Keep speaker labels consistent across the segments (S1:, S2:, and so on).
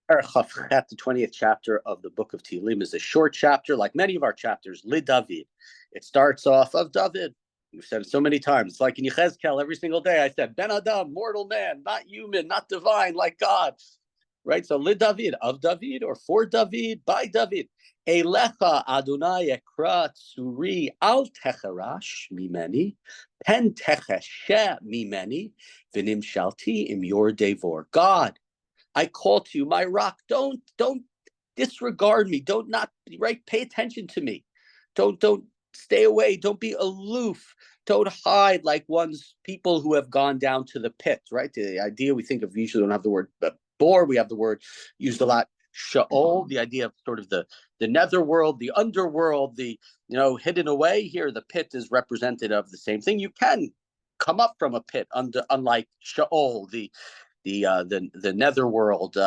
S1: The 20th chapter of the book of Tehillim is a short chapter, like many of our chapters, Li David. It starts off of David. We've said it so many times. It's like in Yechezkel, every single day I said, Ben Adam, mortal man, not human, not divine, like God. Right? So Li David, of David, or for David, by David. Elecha Adonai ekra tsuri al techarash mimeni, pen techeshe mimeni, v'nim shalti im yor devor. God, I call to you, my rock. Don't disregard me. Don't not right. Pay attention to me. Don't stay away. Don't be aloof. Don't hide like one's people who have gone down to the pit. Right. The idea we think of usually don't have the word bore. We have the word used a lot. Sheol, the idea of sort of the netherworld, the underworld, the hidden away. Here, the pit is representative of the same thing. You can come up from a pit, unlike Sheol, the netherworld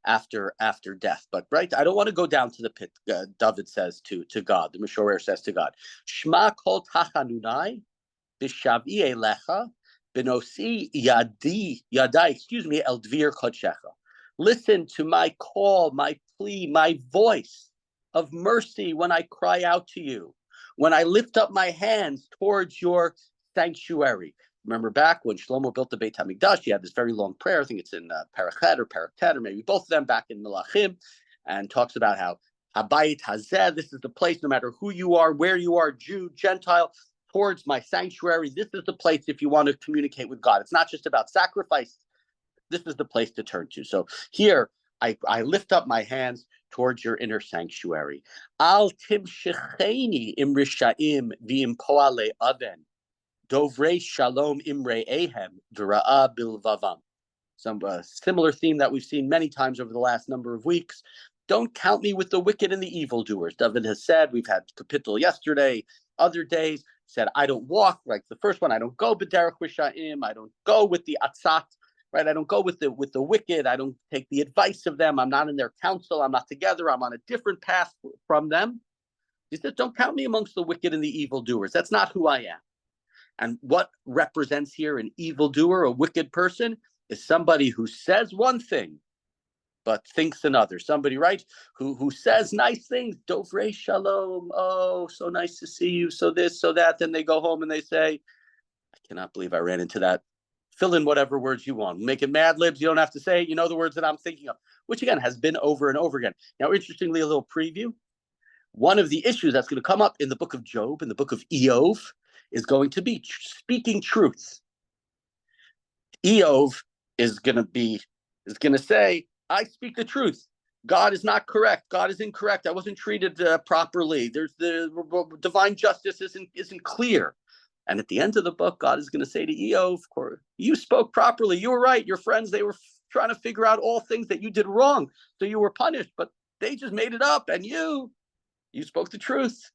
S1: after death. But right, I don't want to go down to the pit. David says to God, the Mishorer says to God, Shma kol tachanunai b'shavi elecha b'nosi yadai, el dvir kodshecha. Listen to my call, my plea, my voice of mercy when I cry out to you, when I lift up my hands towards your sanctuary. Remember back when Shlomo built the Beit HaMikdash, he had this very long prayer. I think it's in Parachet or Paraktet, or maybe both of them back in Melachim, and talks about how Habayit Hazeh, this is the place, no matter who you are, where you are, Jew, Gentile, towards my sanctuary. This is the place if you want to communicate with God. It's not just about sacrifice. This is the place to turn to. So here, I lift up my hands towards your inner sanctuary. Al timshecheni im rishaim v'im poale aven. Dovrei shalom imre ehem d'ra'a bilvavam. Some similar theme that we've seen many times over the last number of weeks. Don't count me with the wicked and the evildoers. David has said, we've had Kapitel yesterday, other days, said, I don't walk, like the first one, I don't go b'derech rishaim, I don't go with the atzat, right? I don't go with the wicked, I don't take the advice of them, I'm not in their counsel, I'm not together, I'm on a different path from them. He says, don't count me amongst the wicked and the evildoers. That's not who I am. And what represents here an evildoer, a wicked person, is somebody who says one thing, but thinks another. Somebody, right, who says nice things, Dovrei Shalom, oh, so nice to see you, so this, so that. Then they go home and they say, I cannot believe I ran into that. Fill in whatever words you want. Make it Mad Libs. You don't have to say it. You know the words that I'm thinking of, which, again, has been over and over again. Now, interestingly, a little preview. One of the issues that's going to come up in the book of Job, in the book of Eov, is going to be speaking truth. Eov is going to say, I speak the truth. God is not correct. God is incorrect. I wasn't treated properly. There's the divine justice isn't clear. And at the end of the book, God is going to say to Eov, you spoke properly. You were right. Your friends, they were trying to figure out all things that you did wrong. So you were punished, but they just made it up. And you spoke the truth.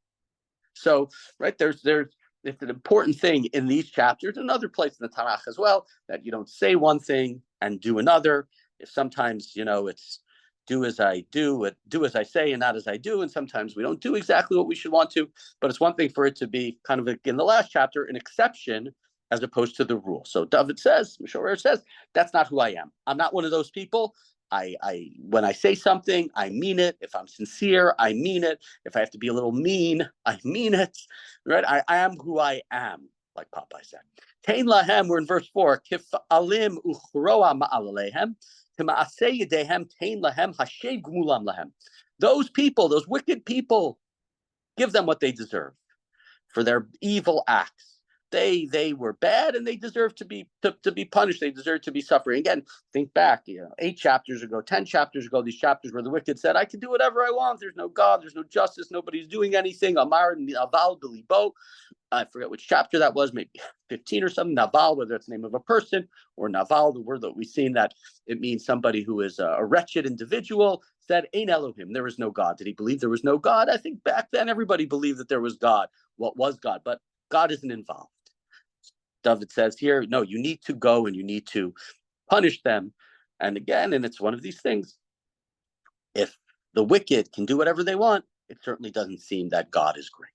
S1: So, right, it's an important thing in these chapters, another place in the Tanakh as well, that you don't say one thing and do another. If sometimes, it's do as I do, do as I say and not as I do. And sometimes we don't do exactly what we should want to, but it's one thing for it to be kind of, in the last chapter, an exception as opposed to the rule. So David says, Mishorer says, that's not who I am. I'm not one of those people. When I say something, I mean it. If I'm sincere, I mean it. If I have to be a little mean, I mean it. Right? I am who I am, like Popeye said. Tein lahem, we're in verse 4. Kif alim uchroa ma'alehem, tima'aseh yedehem tein lahem hashev gmulam lahem. Those people, those wicked people, give them what they deserve for their evil acts. They were bad and they deserve to be punished. They deserve to be suffering. Again, think back, 8 chapters ago, 10 chapters ago, these chapters where the wicked said, I can do whatever I want. There's no God, there's no justice, nobody's doing anything. Amar Naval Bilibo. I forget which chapter that was, maybe 15 or something. Naval, whether it's the name of a person, or Naval, the word that we've seen that it means somebody who is a wretched individual, said, Ein Elohim, there is no God. Did he believe there was no God? I think back then everybody believed that there was God. What was God? But God isn't involved. David says here, no, you need to go and you need to punish them. And again, and it's one of these things, if the wicked can do whatever they want, it certainly doesn't seem that God is great.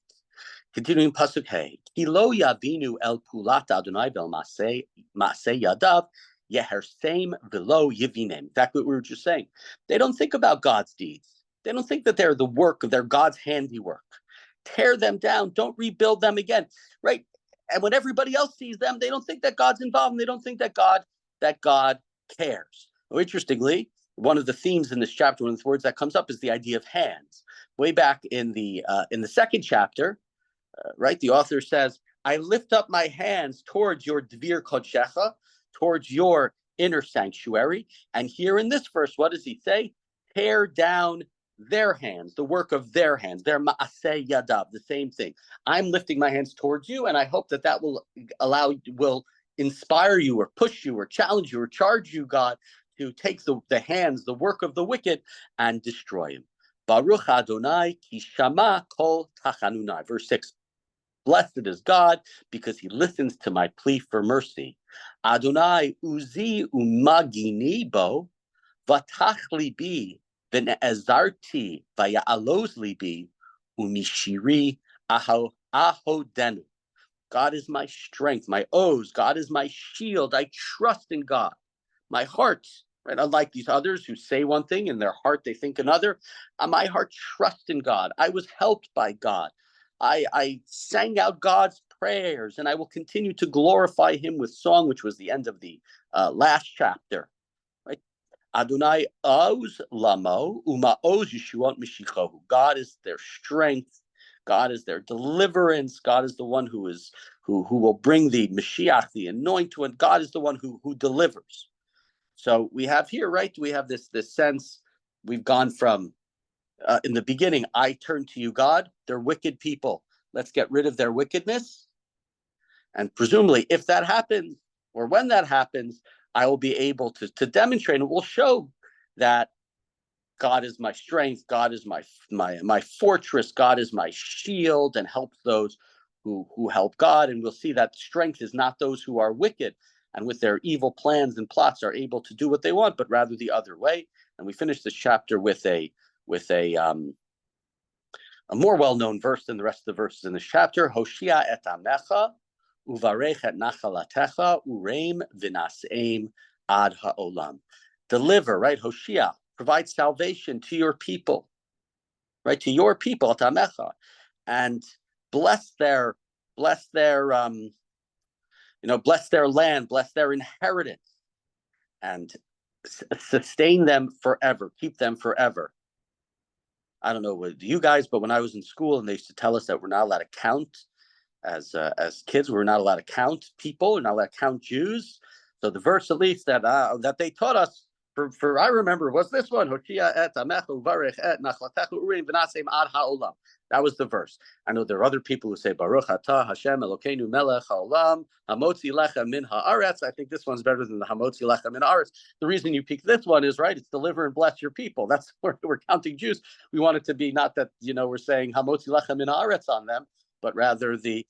S1: Continuing Pasuk Hey, Kilo yavinu el pulat Adonai vel maaseh yadav Yehersem velo yivinem. Exactly what we were just saying. They don't think about God's deeds. They don't think that they're the work of their God's handiwork. Tear them down. Don't rebuild them again. Right? And when everybody else sees them, they don't think that God's involved, and they don't think that God cares. Well, interestingly, one of the themes in this chapter, one of the words that comes up, is the idea of hands. Way back in the second chapter, right, the author says, "I lift up my hands towards your dvir kodshecha, towards your inner sanctuary." And here in this verse, what does he say? Tear down their hands, the work of their hands, their ma'aseh yadav, the same thing. I'm lifting my hands towards you, and I hope that will inspire you or push you or challenge you or charge you, God, to take the hands, the work of the wicked, and destroy him. Baruch Adonai ki shama kol tachanunai. Verse 6. Blessed is God, because he listens to my plea for mercy. Adonai uzi umagini bo, vatach libi v'ne'ezarti v'ya'aloz libi umishiri ahodenu. God is my strength, my oz. God is my shield. I trust in God. My heart, right? Unlike these others who say one thing in their heart they think another, my heart trusts in God. I was helped by God. I sang out God's prayers, and I will continue to glorify him with song, which was the end of the last chapter. Right? Adonai oz lamo uma oz yeshuot mishichohu. God is their strength. God is their deliverance. God is the one who will bring the Mashiach, the anointed one. God is the one who delivers. So we have here, right? We have this sense. We've gone from in the beginning, I turn to you, God. They're wicked people. Let's get rid of their wickedness. And presumably, if that happens, or when that happens, I will be able to demonstrate, and we'll show that God is my strength, God is my fortress, God is my shield, and helps those who help God. And we'll see that strength is not those who are wicked and with their evil plans and plots are able to do what they want, but rather the other way. And we finish this chapter with a more well-known verse than the rest of the verses in this chapter. Hoshia et amecha, uvarech et nachalatecha, ureim v'naseim ad ha'olam. Deliver, right? Hoshia, provide salvation to your people, right? To your people, et amecha, and bless their bless their land, bless their inheritance, and sustain them forever, keep them forever. I don't know with you guys, but when I was in school and they used to tell us that we're not allowed to count as kids, we're not allowed to count people, we're not allowed to count Jews. So the verse, at least that they taught us, for I remember, was this one. That was the verse. I know there are other people who say Baruch Atah Hashem Elokeinu Melech Haolam Hamotzi Lecha Min Haaretz. I think this one's better than the Hamotzi Lecha Min Haaretz. The reason you pick this one is, right, it's deliver and bless your people. That's where we're counting Jews. We want it to be not that we're saying Hamotzi Lecha Min Haaretz on them, but rather the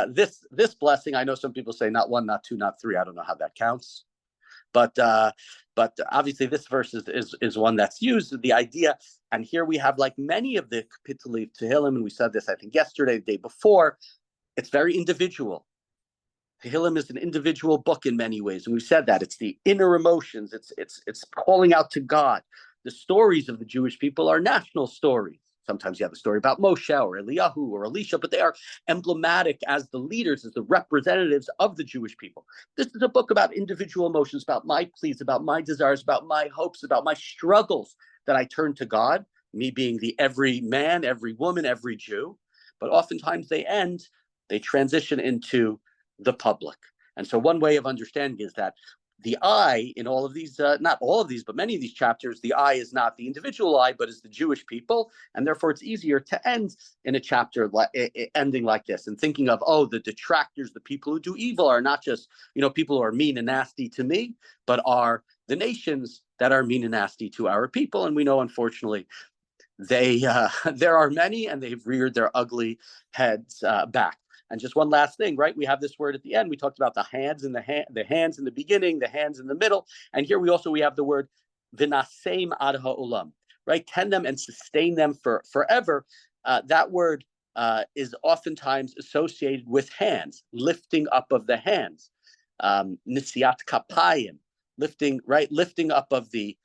S1: this blessing. I know some people say not one, not two, not three. I don't know how that counts. But obviously this verse is one that's used, the idea, and here we have, like many of the Kapitali Tehillim, and we said this, I think, yesterday, the day before, it's very individual. Tehillim is an individual book in many ways, and we said that. It's the inner emotions, it's calling out to God. The stories of the Jewish people are national stories. Sometimes you have a story about Moshe or Eliyahu or Elisha, but they are emblematic as the leaders, as the representatives of the Jewish people. This is a book about individual emotions, about my pleas, about my desires, about my hopes, about my struggles that I turn to God, me being the every man, every woman, every Jew. But oftentimes they transition into the public. And so one way of understanding is that the I in all of these, not all of these, but many of these chapters, the I is not the individual I, but is the Jewish people. And therefore, it's easier to end in a chapter ending like this and thinking of, the detractors, the people who do evil are not just, people who are mean and nasty to me, but are the nations that are mean and nasty to our people. And we know, unfortunately, there are many, and they've reared their ugly heads back. And just one last thing, right? We have this word at the end. We talked about the hands in the hands in the beginning, the hands in the middle, and here we have the word v'naseim ad ha'olam, right? Tend them and sustain them forever. That word is oftentimes associated with hands, lifting up of the hands, nisiat kapayim, lifting up of the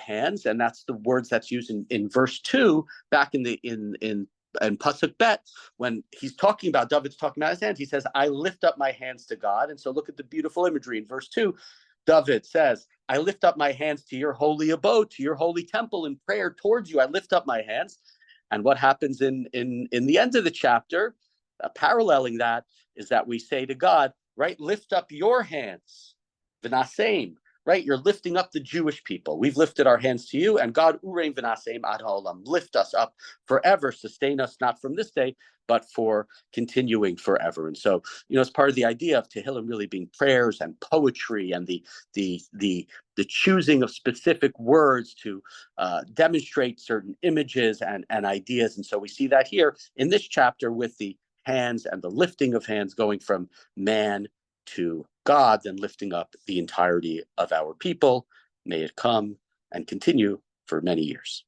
S1: hands, and that's the words that's used in verse 2 back in Pasuk Bet, when he's talking about, David's talking about his hands, he says, I lift up my hands to God. And so look at the beautiful imagery in verse 2. David says, I lift up my hands to your holy abode, to your holy temple in prayer towards you. I lift up my hands. And what happens in the end of the chapter, paralleling that, is that we say to God, right, lift up your hands, v'naseim, right? You're lifting up the Jewish people. We've lifted our hands to you, and God, urein v'naseim ad ha'olam, lift us up forever, sustain us not from this day, but for continuing forever. And so, it's part of the idea of Tehillim really being prayers and poetry, and the choosing of specific words to demonstrate certain images and ideas. And so we see that here in this chapter with the hands and the lifting of hands going from man to God, then lifting up the entirety of our people. May it come and continue for many years.